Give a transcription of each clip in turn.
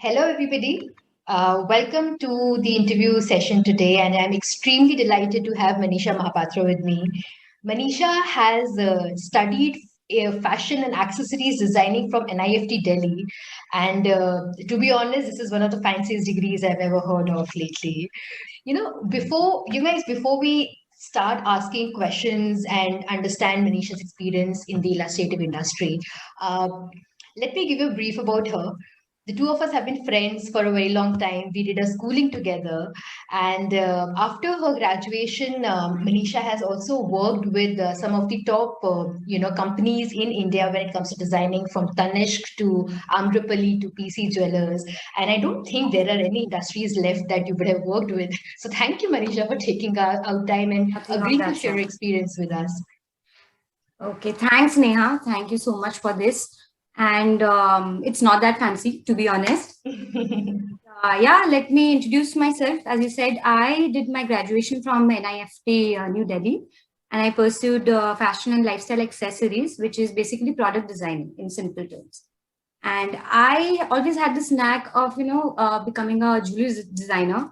Hello, everybody. Welcome to the interview session today, and I'm extremely delighted to have Manisha Mahapatra with me. Manisha has studied fashion and accessories designing from NIFT Delhi, and to be honest, this is one of the fanciest degrees I've ever heard of lately. Before we start asking questions and understand Manisha's experience in the illustrative industry, uh, let me give you a brief about her. The two of us have been friends for a very long time. We did a schooling together, and after her graduation, Manisha has also worked with some of the top, companies in India when it comes to designing, from Tanishq to Amrapali to PC Jewelers. And I don't think there are any industries left that you would have worked with. So thank you, Manisha, for taking out time and Nothing of agreeing to that share sort. your experience with us. Okay, thanks, Neha. Thank you so much for this. And it's not that fancy, to be honest. Yeah, let me introduce myself. As you said, I did my graduation from NIFT New Delhi, and I pursued fashion and lifestyle accessories, which is basically product designing in simple terms. And I always had this knack of, becoming a jewelry designer.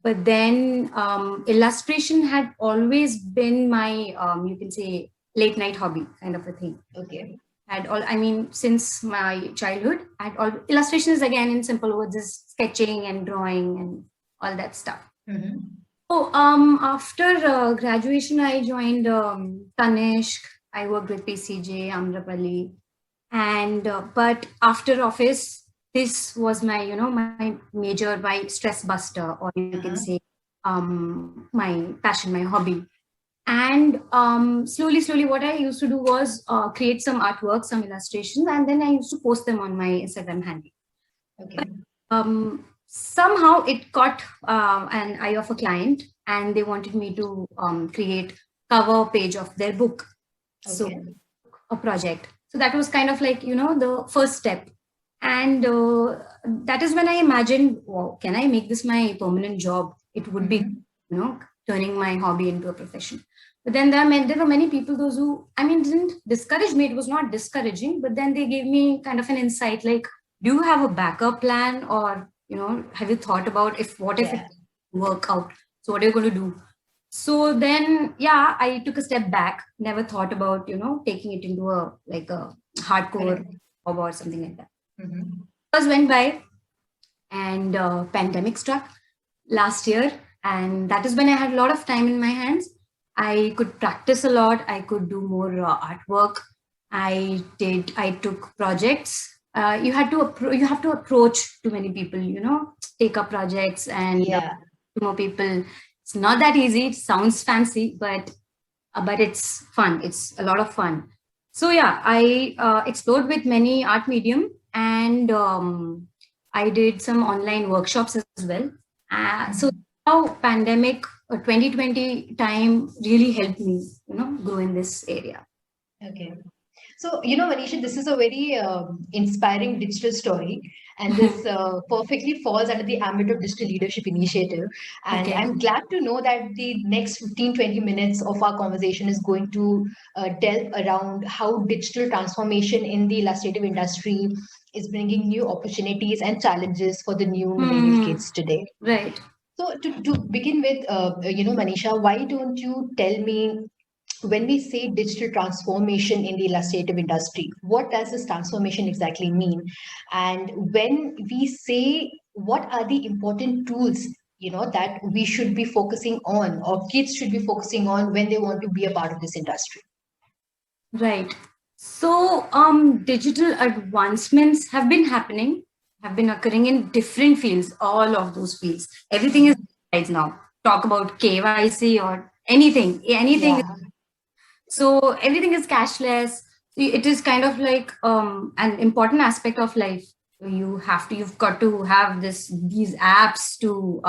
But then illustration had always been my, you can say, late night hobby kind of a thing. Okay. Since my childhood, illustration is, again, in simple words, is sketching and drawing and all that stuff. Mm-hmm. So after graduation, I joined Tanishq. I worked with PCJ, Amrapali, and but after office, this was my, my major, my stress buster, or you can say my passion, my hobby. And slowly what I used to do was create some artwork, some illustrations, and then I used to post them on my Instagram handle. Okay. Somehow it caught an eye of a client, and they wanted me to create cover page of their book. So Okay. a project. So that was kind of like, the first step. And that is when I imagined, wow, can I make this my permanent job? It would be, turning my hobby into a profession. But then there were many people, those who, didn't discourage me. It was not discouraging, but then they gave me kind of an insight, like, do you have a backup plan, or, have you thought about what if it work out? So what are you going to do? So then, yeah, I took a step back, never thought about, taking it into a hardcore job or something like that. Years went by, and pandemic struck last year. And that is when I had a lot of time in my hands. I could practice a lot. I could do more artwork. I took projects. You have to approach too many people, take up projects and more people. It's not that easy. It sounds fancy, but it's fun. It's a lot of fun. So yeah, I explored with many art medium, and I did some online workshops as well. So how pandemic 2020 time really helped me, grow in this area. Okay. So, Manisha, this is a very inspiring digital story, and this perfectly falls under the ambit of Digital Leadership Initiative. And Okay. I'm glad to know that the next 15-20 minutes of our conversation is going to delve around how digital transformation in the illustrative industry is bringing new opportunities and challenges for the new millennial kids today. Right. So, to begin with, Manisha, why don't you tell me, when we say digital transformation in the illustrative industry, what does this transformation exactly mean? And when we say, what are the important tools, that we should be focusing on, or kids should be focusing on when they want to be a part of this industry? Right. So digital advancements have been occurring in different fields, all of those fields. Everything is digitalized now. Talk about KYC or anything. Yeah. So everything is cashless. It is kind of like an important aspect of life. You've got to have these apps to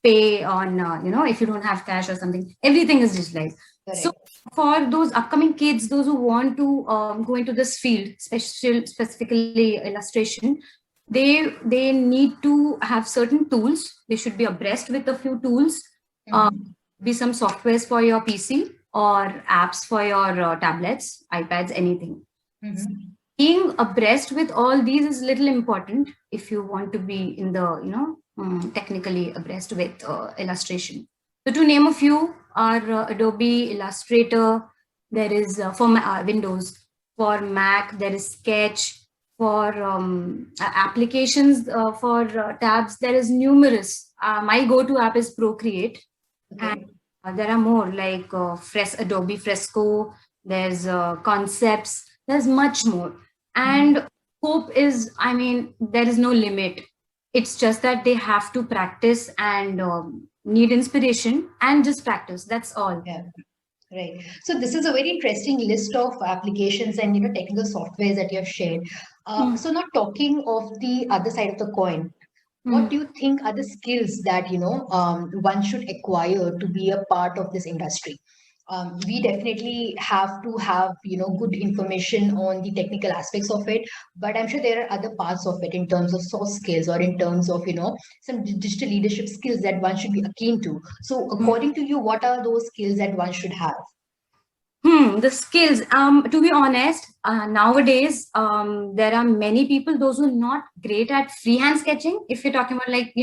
pay on, if you don't have cash or something. Everything is digitalized. Correct. So for those upcoming kids, those who want to go into this field, specifically illustration, they need to have certain tools. They should be abreast with a few tools. Be some softwares for your PC or apps for your tablets, iPads, anything. being abreast with all these is little important if you want to be in the technically abreast with illustration. So to name a few are Adobe Illustrator. There is for Windows. For Mac there is Sketch. For applications for tabs there is numerous. My go-to app is Procreate. Okay. And there are more like Adobe Fresco. There's Concepts. There's much more. And hope is, I mean, there is no limit. It's just that they have to practice and need inspiration and just practice. That's all. Yeah. Right. So this is a very interesting list of applications and technical softwares that you have shared. So now talking of the other side of the coin, what do you think are the skills that one should acquire to be a part of this industry? We definitely have to have good information on the technical aspects of it, but I'm sure there are other parts of it in terms of soft skills or in terms of some digital leadership skills that one should be keen to. So according to you, what are those skills that one should have? The skills. To be honest, nowadays there are many people those who are not great at freehand sketching. If you're talking about like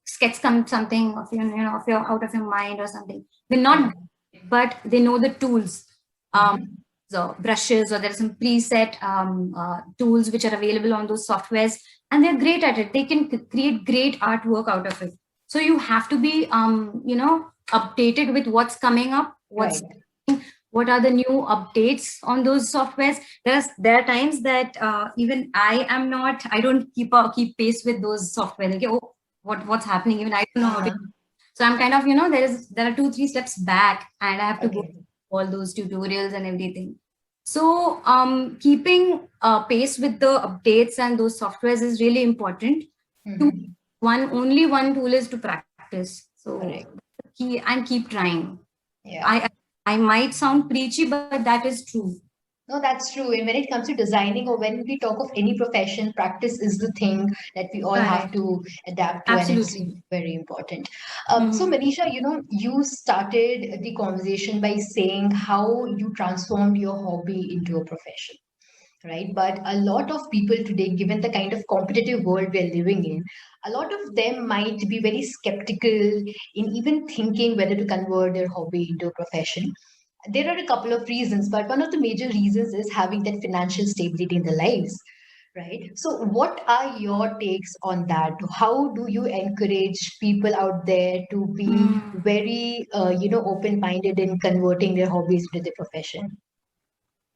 sketch something of of your out of your mind or something, they're not, but they know the tools, so brushes, or there are some preset tools which are available on those softwares, and they're great at it. They can create great artwork out of it. So you have to be updated with what's coming up, what are the new updates on those softwares. There are times that even I don't keep pace with those software. Like, oh, what's happening? Even I don't know how to. So I'm kind of, there are 2-3 steps back, and I have to go all those tutorials and everything. So keeping pace with the updates and those softwares is really important. Only one tool is to practice. So key and keep trying. Yeah. I might sound preachy, but that is true. No, that's true. And when it comes to designing, or when we talk of any profession, practice is the thing that we all have to adapt to. Absolutely. And it's very important. So Manisha, you started the conversation by saying how you transformed your hobby into a profession, right? But a lot of people today, given the kind of competitive world we're living in, a lot of them might be very skeptical in even thinking whether to convert their hobby into a profession. There are a couple of reasons, but one of the major reasons is having that financial stability in their lives, right? So what are your takes on that? How do you encourage people out there to be very open-minded in converting their hobbies into their profession?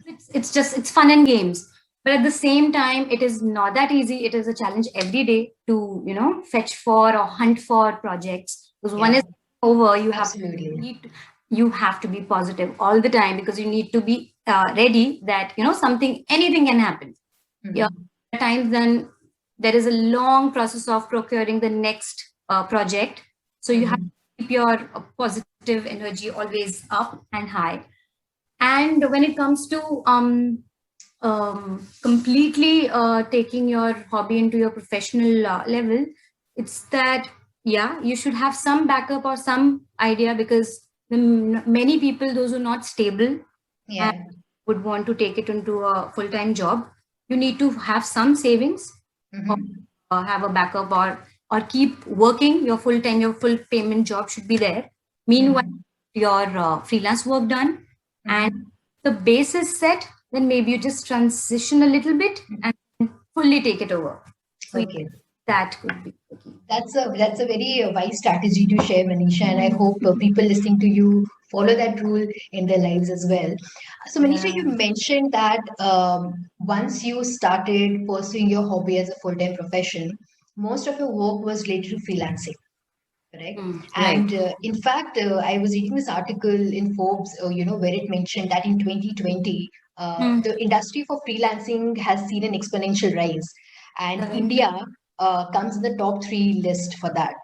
It's fun and games, but at the same time it is not that easy. It is a challenge every day to fetch for or hunt for projects, because one is over, you have to be positive all the time, because you need to be ready that anything can happen. At times then there is a long process of procuring the next project, so you have to keep your positive energy always up and high. And when it comes to completely taking your hobby into your professional level, it's that you should have some backup or some idea, because many people, those who are not stable and would want to take it into a full-time job, you need to have some savings, or have a backup, or keep working your full-time, your full payment job should be there. Meanwhile, your freelance work done, and the base is set, then maybe you just transition a little bit and fully take it over. So that could be key. That's a very wise strategy to share, Manisha, and I hope people listening to you follow that rule in their lives as well. So Manisha, you mentioned that once you started pursuing your hobby as a full-time profession, most of your work was related to freelancing. Correct. And in fact, I was reading this article in Forbes, where it mentioned that in 2020, the industry for freelancing has seen an exponential rise, and India comes in the top 3 list for that.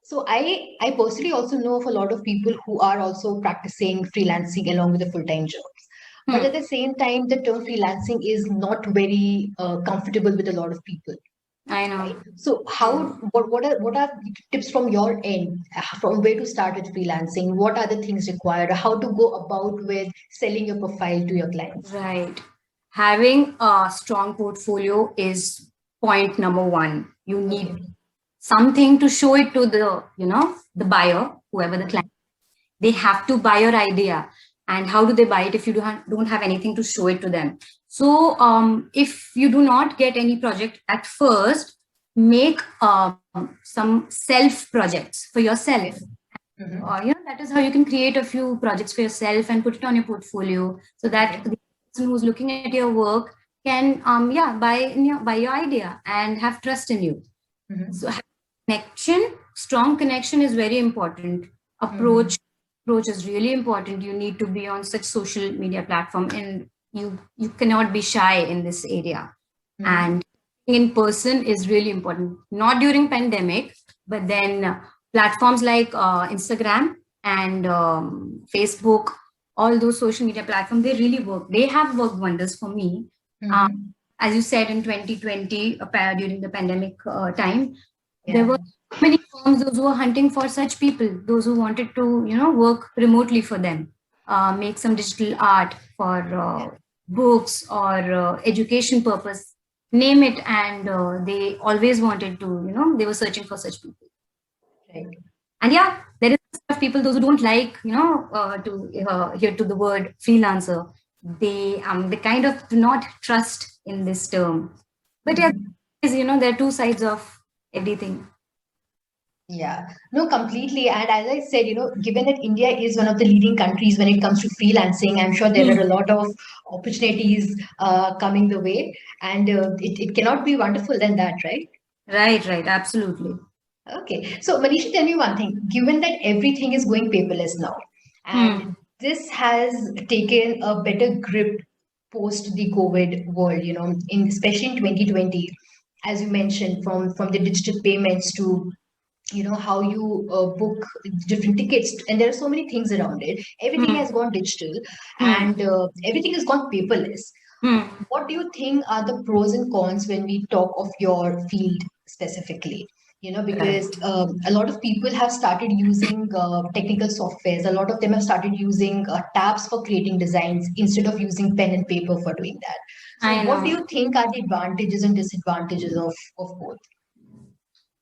So I personally also know of a lot of people who are also practicing freelancing along with the full-time jobs. But at the same time, the term freelancing is not very comfortable with a lot of people. I know. Right? So what are tips from your end, from where to start with freelancing? What are the things required? How to go about with selling your profile to your clients? Right. having a strong portfolio is point number one. You need something to show it to the, the buyer, whoever the client. They have to buy your idea. And how do they buy it if you don't have anything to show it to them? So if you do not get any project at first, make some self projects for yourself. That is how you can create a few projects for yourself and put it on your portfolio, so that the person who's looking at your work can buy your idea and have trust in you. So strong connection is very important. Approach is really important. You need to be on such social media platform, and you cannot be shy in this area. And in person is really important, not during pandemic, but then platforms like Instagram and Facebook, all those social media platforms, they really work. They have worked wonders for me. As you said, in 2020, during the pandemic time, there were many firms, those who were hunting for such people, those who wanted to, work remotely for them, make some digital art for books or education purpose, name it. And they always wanted to, they were searching for such people. Right. And there is people, those who don't like, to hear to the word freelancer. They kind of do not trust in this term. But there are two sides of everything. Yeah, no, completely. And as I said, given that India is one of the leading countries when it comes to freelancing, I'm sure there are a lot of opportunities coming the way, and it cannot be wonderful than that, right? Right, absolutely. Okay, so Manisha, tell me one thing. Given that everything is going paperless now, and this has taken a better grip post the COVID world, especially in 2020, as you mentioned, from the digital payments to how you book different tickets, and there are so many things around it. Everything has gone digital, and everything has gone paperless. What do you think are the pros and cons when we talk of your field specifically? Because a lot of people have started using technical softwares. A lot of them have started using tabs for creating designs instead of using pen and paper for doing that. So what do you think are the advantages and disadvantages of both?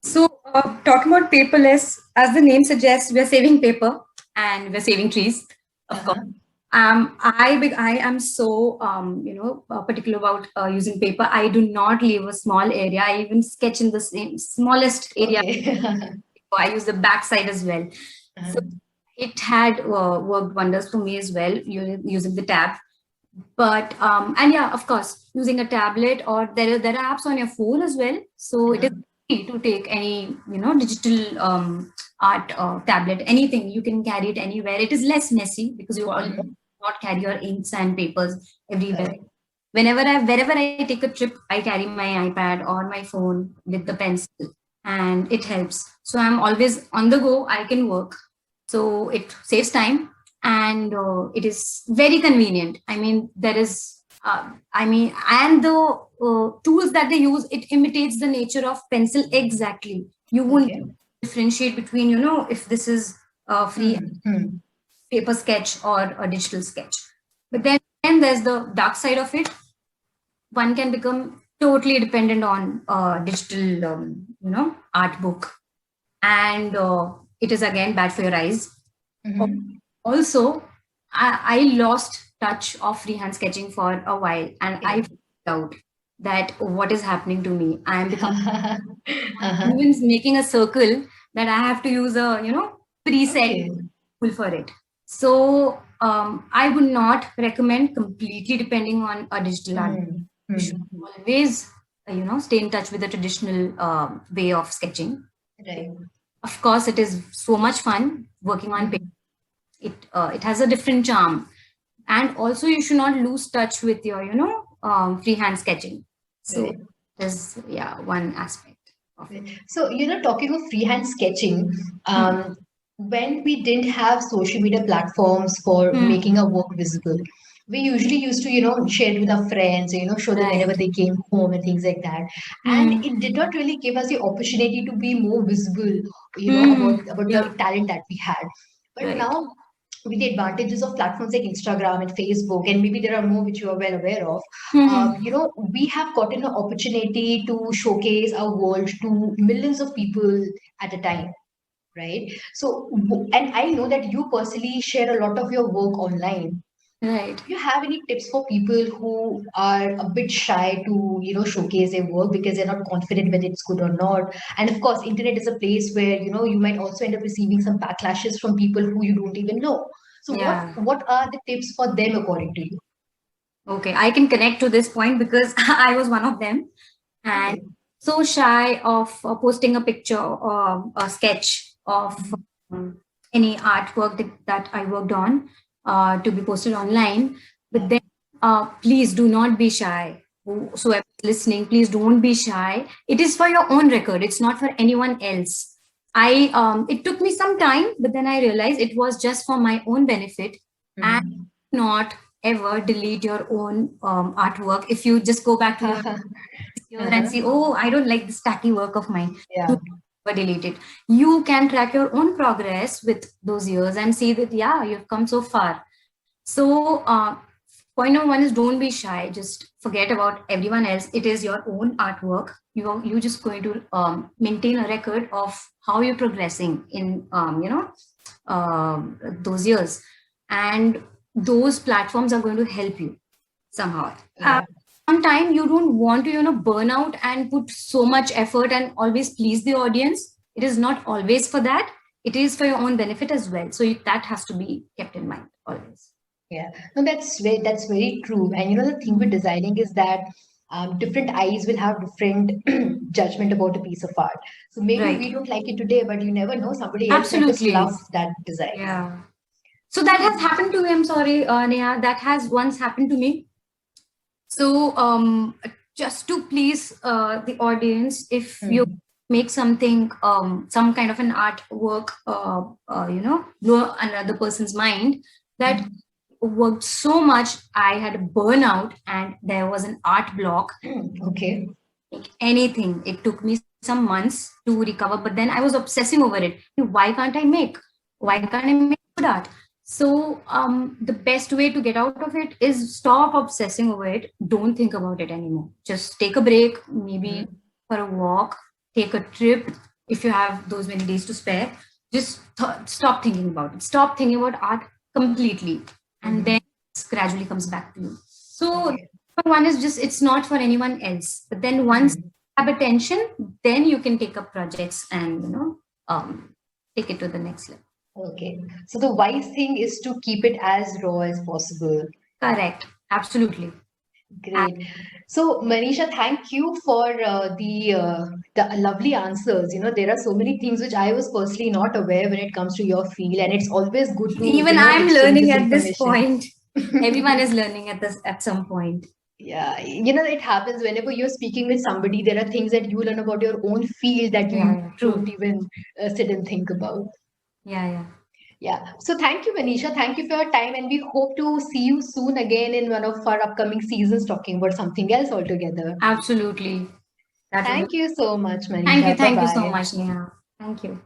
So talking about paperless, as the name suggests, we're saving paper and we're saving trees, of course. I am so particular about using paper. I do not leave a small area. I even sketch in the smallest area. I use the backside as well. So it had worked wonders for me as well, using the tab. But of course, using a tablet, or there are apps on your phone as well. So it is easy to take any digital art tablet, anything. You can carry it anywhere. It is less messy because you all not carry your inks and papers everywhere. Wherever I take a trip, I carry my iPad or my phone with the pencil, and it helps. So I'm always on the go. I can work. So it saves time, and it is very convenient. I mean, there is, and the tools that they use, it imitates the nature of pencil exactly. You won't differentiate between, if this is a free paper sketch or a digital sketch. But then there's the dark side of it. One can become totally dependent on digital, art book, and it is again bad for your eyes. Also, I lost touch of freehand sketching for a while, and I found out that what is happening to me. I am becoming even making a circle that I have to use a preset tool for it. So I would not recommend completely depending on a digital art. You should always stay in touch with the traditional way of sketching. Right. Of course, it is so much fun working on paper. It has a different charm, and also you should not lose touch with your freehand sketching. So there's one aspect of it. So talking of freehand sketching, when we didn't have social media platforms for making our work visible, we usually used to share it with our friends, show them whenever they came home and things like that. And it did not really give us the opportunity to be more visible, about the talent that we had. But now with the advantages of platforms like Instagram and Facebook, and maybe there are more which you are well aware of, we have gotten an opportunity to showcase our world to millions of people at a time, right? So, and I know that you personally share a lot of your work online. Right. Do you have any tips for people who are a bit shy to, showcase their work because they're not confident whether it's good or not? And of course, internet is a place where, you might also end up receiving some backlashes from people who you don't even know. So Yeah. what are the tips for them according to you? Okay, I can connect to this point because I was one of them, and Okay. so shy of posting a picture or a sketch of any artwork that I worked on to be posted online. But then, please do not be shy. Whosoever is listening, please don't be shy. It is for your own record. It's not for anyone else. It took me some time, but then I realized it was just for my own benefit, and not ever delete your own artwork. If you just go back to your and see, oh, I don't like this tacky work of mine, Yeah. never delete it. You can track your own progress with those years and see that, yeah, you've come so far. So, point number one is don't be shy. Just forget about everyone else. It is your own artwork. You're just going to maintain a record of how you're progressing in those years, and those platforms are going to help you somehow. Sometimes you don't want to burn out and put so much effort and always please the audience. It is not always for that. It is for your own benefit as well. So that has to be kept in mind always. Yeah, no, that's very true. And the thing with designing is that different eyes will have different judgment about a piece of art. So maybe we Right. don't like it today, but you never know. Somebody else might just Absolutely. love that design. Yeah. So that has happened to me. I'm sorry, Neha. That has once happened to me. So just to please the audience, if you make something, some kind of an artwork, blow another person's mind, that worked so much, I had a burnout and there was an art block. Okay. Like anything. It took me some months to recover, but then I was obsessing over it. Why can't I make? Why can't I make good art? So the best way to get out of it is stop obsessing over it. Don't think about it anymore. Just take a break, maybe for a walk, take a trip if you have those many days to spare. Just stop thinking about it. Stop thinking about art completely, and then it gradually comes back to you. So one is just, it's not for anyone else. But then once you have attention, then you can take up projects and take it to the next level. Okay. So the wise thing is to keep it as raw as possible. Correct. Absolutely. Great. So, Manisha, thank you for the lovely answers. There are so many things which I was personally not aware when it comes to your field, and it's always good to even I'm exchange learning this at this information. point. Everyone is learning at some point. Yeah, it happens whenever you're speaking with somebody. There are things that you learn about your own field that you don't even sit and think about. Yeah. Yeah. So thank you, Manisha. Thank you for your time. And we hope to see you soon again in one of our upcoming seasons talking about something else altogether. Absolutely. Thank you so much, Thank Manisha. you so Bye-bye. much, Neha. Thank you.